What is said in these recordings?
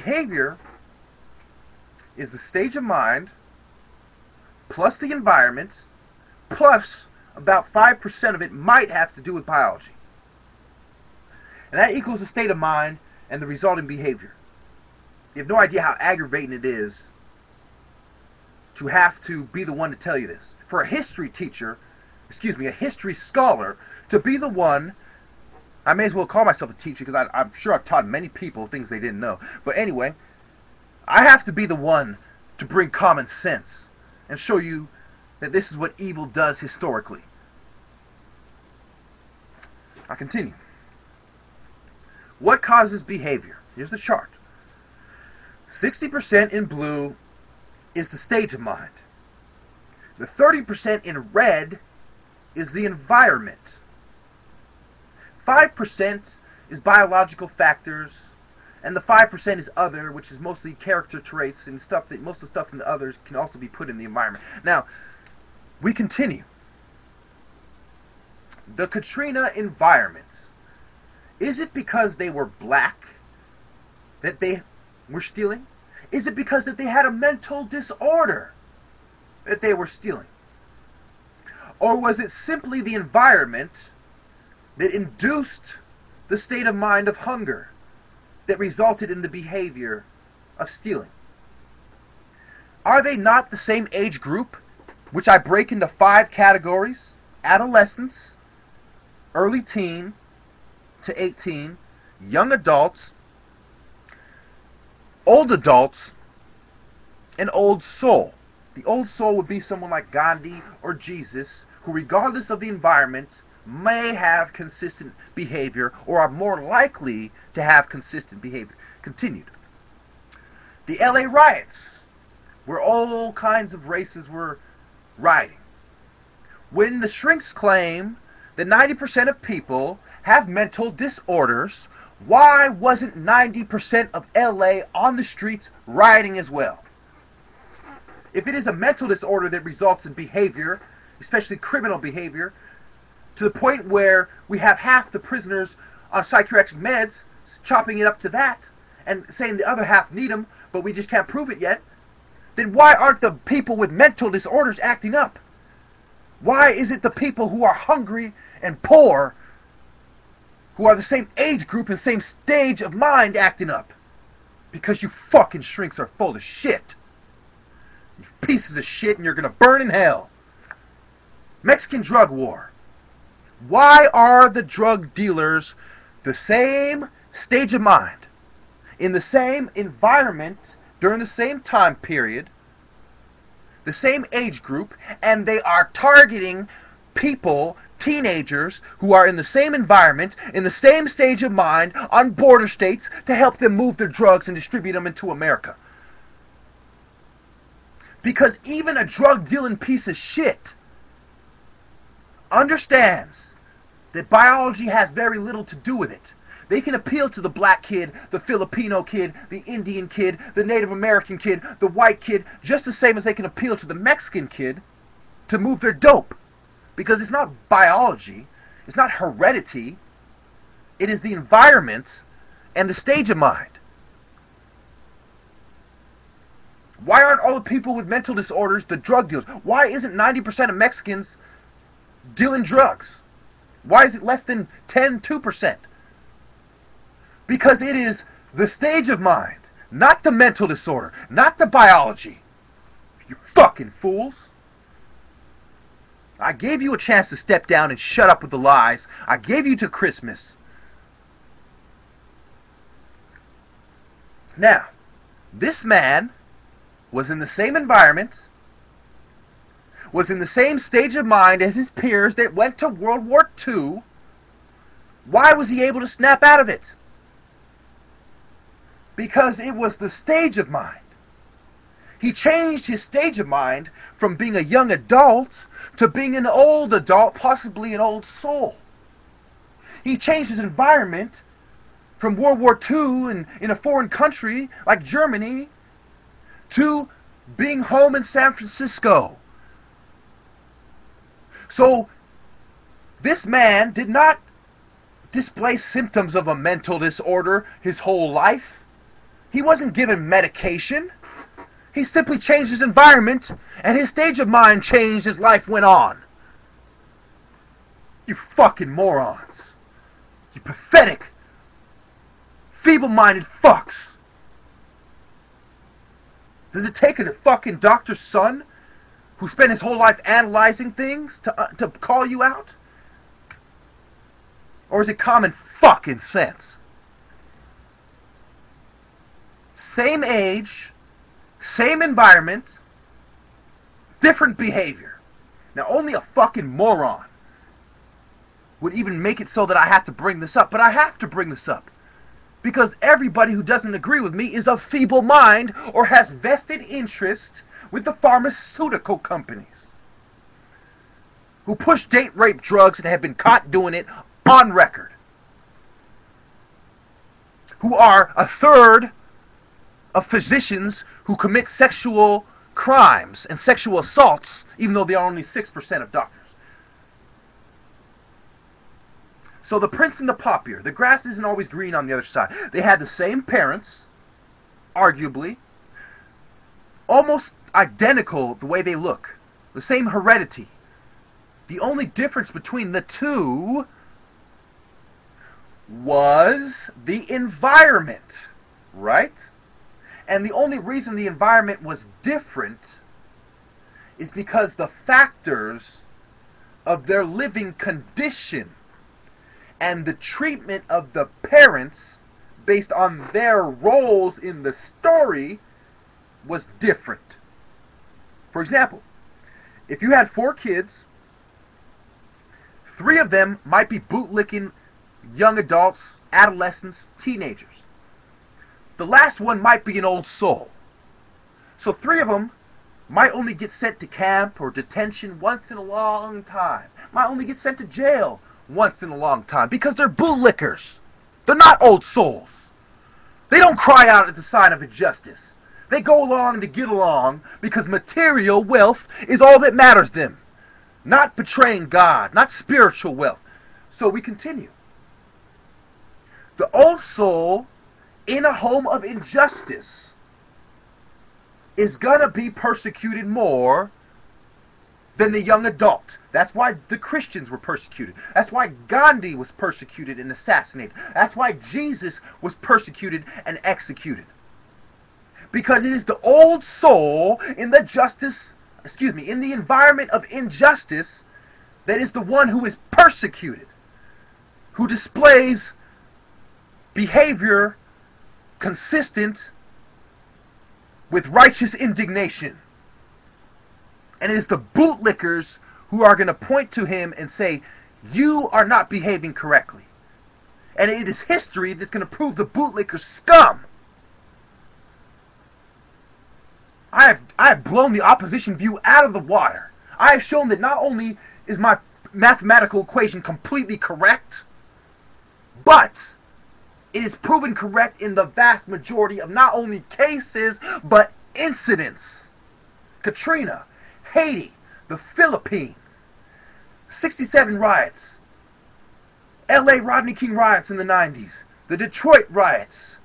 behavior is the stage of mind plus the environment plus about 5% of it might have to do with biology. And that equals the state of mind and the resulting behavior. You have no idea how aggravating it is to have to be the one to tell you this. For a history teacher, a history scholar, to be the one, I may as well call myself a teacher because I'm sure I've taught many people things they didn't know. But anyway, I have to be the one to bring common sense and show you that this is what evil does historically. I continue. What causes behavior? Here's the chart. 60% in blue is the stage of mind. The 30% in red is the environment. 5% is biological factors, and the 5% is other, which is mostly character traits and stuff that most of the stuff in the others can also be put in the environment. Now, we continue. The Katrina environment. Is it because they were black that they were stealing? Is it because that they had a mental disorder that they were stealing? Or was it simply the environment that induced the state of mind of hunger that resulted in the behavior of stealing? Are they not the same age group, which I break into 5 categories? Adolescence, early teen to 18, young adults, old adults, and old soul. The old soul would be someone like Gandhi or Jesus, who regardless of the environment may have consistent behavior or are more likely to have consistent behavior. Continued. The LA riots, where all kinds of races were rioting. When the shrinks claim that 90% of people have mental disorders, why wasn't 90% of LA on the streets rioting as well? If it is a mental disorder that results in behavior, especially criminal behavior, to the point where we have half the prisoners on psychiatric meds, chopping it up to that, and saying the other half need them, but we just can't prove it yet, then why aren't the people with mental disorders acting up? Why is it the people who are hungry and poor, who are the same age group and same stage of mind, acting up? Because you fucking shrinks are full of shit. You pieces of shit, and you're gonna burn in hell. Mexican drug war. Why are the drug dealers the same stage of mind, in the same environment, during the same time period, the same age group, and they are targeting people, teenagers, who are in the same environment, in the same stage of mind, on border states, to help them move their drugs and distribute them into America? Because even a drug dealing piece of shit understands that biology has very little to do with it. They can appeal to the black kid, the Filipino kid, the Indian kid, the Native American kid, the white kid, just the same as they can appeal to the Mexican kid to move their dope. Because it's not biology, it's not heredity, it is the environment and the stage of mind. Why aren't all the people with mental disorders the drug dealers? Why isn't 90% of Mexicans dealing drugs? Why is it less than 2%? Because it is the stage of mind, not the mental disorder, not the biology. You fucking fools. I gave you a chance to step down and shut up with the lies. I gave you to Christmas. Now, this man was in the same environment, was in the same stage of mind as his peers that went to World War II. Why was he able to snap out of it? Because it was the stage of mind. He changed his stage of mind from being a young adult to being an old adult, possibly an old soul. He changed his environment from World War II and in a foreign country like Germany to being home in San Francisco. So this man did not display symptoms of a mental disorder his whole life. He wasn't given medication. He simply changed his environment, and his stage of mind changed as life went on. You fucking morons. You pathetic, feeble-minded fucks. Does it take a fucking doctor's son who spent his whole life analyzing things to call you out? Or is it common fucking sense? Same age, same environment, different behavior. Now only a fucking moron would even make it so that I have to bring this up. But I have to bring this up. Because everybody who doesn't agree with me is of feeble mind or has vested interest with the pharmaceutical companies, who push date rape drugs and have been caught doing it on record, who are a third of physicians who commit sexual crimes and sexual assaults, even though they are only 6% of doctors. So the prince and the pauper, the grass isn't always green on the other side. They had the same parents, arguably, almost identical the way they look, the same heredity. The only difference between the two was the environment, right? And the only reason the environment was different is because the factors of their living condition and the treatment of the parents based on their roles in the story was different. For example, if you had 4 kids, 3 of them might be bootlicking young adults, adolescents, teenagers. The last one might be an old soul. So 3 of them might only get sent to camp or detention once in a long time. Might only get sent to jail once in a long time because they're bootlickers. They're not old souls. They don't cry out at the sign of injustice. They go along to get along because material wealth is all that matters to them. Not betraying God, not spiritual wealth. So we continue. The old soul in a home of injustice is gonna be persecuted more than the young adult. That's why the Christians were persecuted. That's why Gandhi was persecuted and assassinated. That's why Jesus was persecuted and executed. Because it is the old soul in the in the environment of injustice that is the one who is persecuted, who displays behavior consistent with righteous indignation. And it is the bootlickers who are going to point to him and say, you are not behaving correctly. And it is history that's going to prove the bootlickers scum. I have blown the opposition view out of the water. I have shown that not only is my mathematical equation completely correct, but it is proven correct in the vast majority of not only cases, but incidents. Katrina, Haiti, the Philippines, 67 riots, LA Rodney King riots in the 90s, the Detroit riots,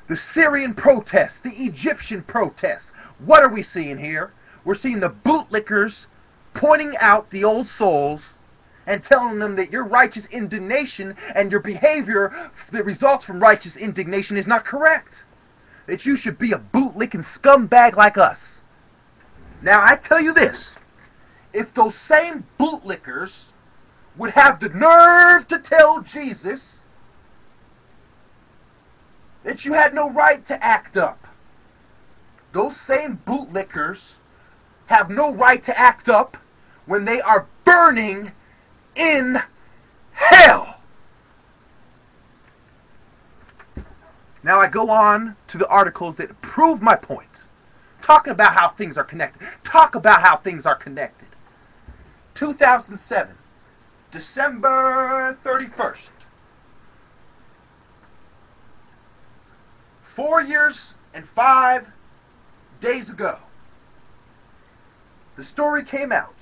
the Syrian protests, the Egyptian protests. What are we seeing here? We're seeing the bootlickers pointing out the old souls and telling them that your righteous indignation and your behavior that results from righteous indignation is not correct. That you should be a bootlicking scumbag like us. Now, I tell you this. If those same bootlickers would have the nerve to tell Jesus that you had no right to act up, those same bootlickers have no right to act up when they are burning in hell. Now I go on to the articles that prove my point. Talking about how things are connected. Talk about how things are connected. 2007, December 31st. 4 years and 5 days ago, the story came out.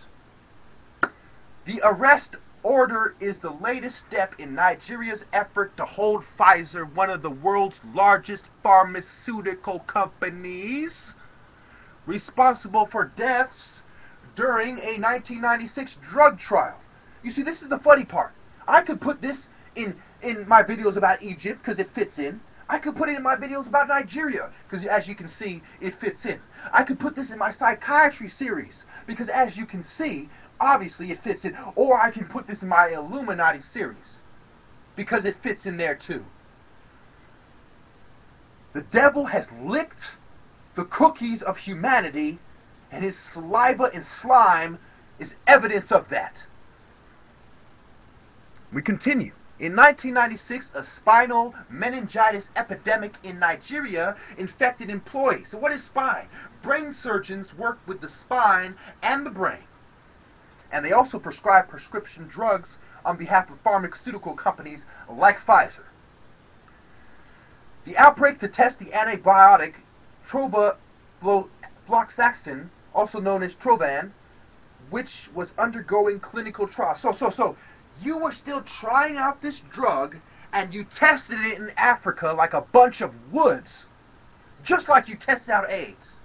The arrest order is the latest step in Nigeria's effort to hold Pfizer, one of the world's largest pharmaceutical companies, responsible for deaths during a 1996 drug trial. You see, this is the funny part. I could put this in my videos about Egypt because it fits in. I could put it in my videos about Nigeria because, as you can see, it fits in. I could put this in my psychiatry series because, as you can see, obviously it fits in. Or I can put this in my Illuminati series because it fits in there too. The devil has licked the cookies of humanity, and his saliva and slime is evidence of that. We continue. In 1996, a spinal meningitis epidemic in Nigeria infected employees. So what is spine? Brain surgeons work with the spine and the brain. And they also prescribe prescription drugs on behalf of pharmaceutical companies like Pfizer. The outbreak to test the antibiotic trovafloxacin, also known as Trovan, which was undergoing clinical trials. So you were still trying out this drug and you tested it in Africa like a bunch of woods. Just like you tested out AIDS.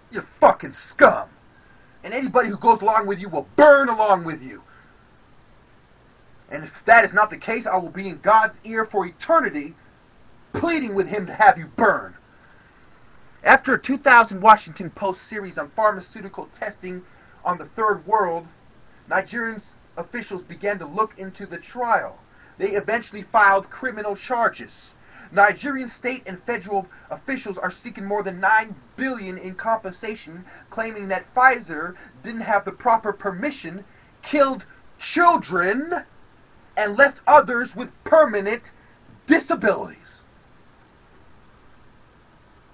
You're fucking scum. And anybody who goes along with you will burn along with you. And if that is not the case, I will be in God's ear for eternity, pleading with him to have you burn. After a 2000 Washington Post series on pharmaceutical testing on the Third World, Nigerian officials began to look into the trial. They eventually filed criminal charges. Nigerian state and federal officials are seeking more than $9 billion in compensation, claiming that Pfizer didn't have the proper permission, killed children, and left others with permanent disabilities.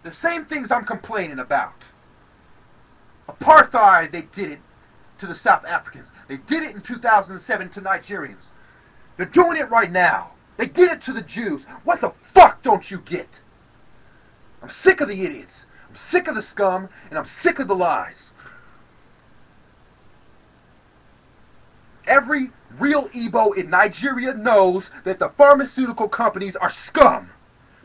The same things I'm complaining about. Apartheid, they did it to the South Africans. They did it in 2007 to Nigerians. They're doing it right now. They did it to the Jews. What the fuck don't you get? I'm sick of the idiots. I'm sick of the scum, and I'm sick of the lies. Every real Igbo in Nigeria knows that the pharmaceutical companies are scum.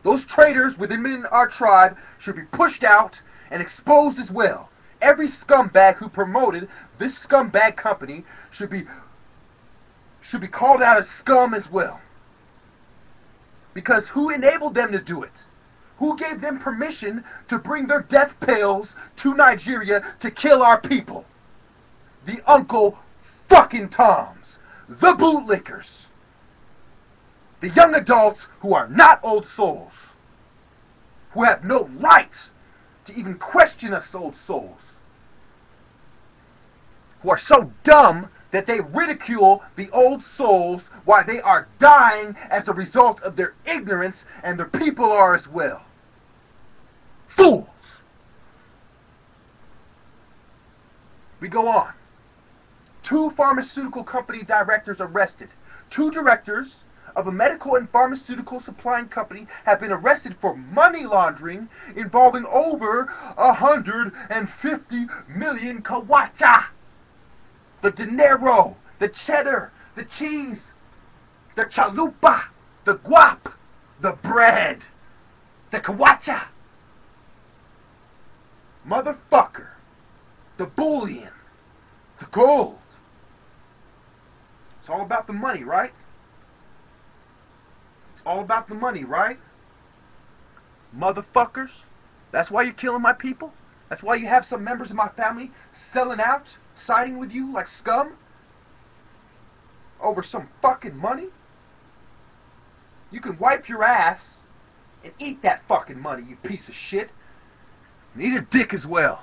Those traitors within our tribe should be pushed out and exposed as well. Every scumbag who promoted this scumbag company should be called out as scum as well. Because who enabled them to do it? Who gave them permission to bring their death pills to Nigeria to kill our people? The Uncle fucking Toms. The bootlickers. The young adults who are not old souls. Who have no right to even question us old souls. Who are so dumb that they ridicule the old souls while they are dying as a result of their ignorance, and their people are as well. Fools! We go on. 2 pharmaceutical company directors arrested. 2 directors of a medical and pharmaceutical supplying company have been arrested for money laundering involving over 150 million kwacha. The dinero, the cheddar, the cheese, the chalupa, the guap, the bread, the kwacha. Motherfucker. The bullion, the gold. It's all about the money, right? It's all about the money, right? Motherfuckers. That's why you're killing my people? That's why you have some members of my family selling out, siding with you like scum? Over some fucking money? You can wipe your ass and eat that fucking money, you piece of shit. And eat a dick as well.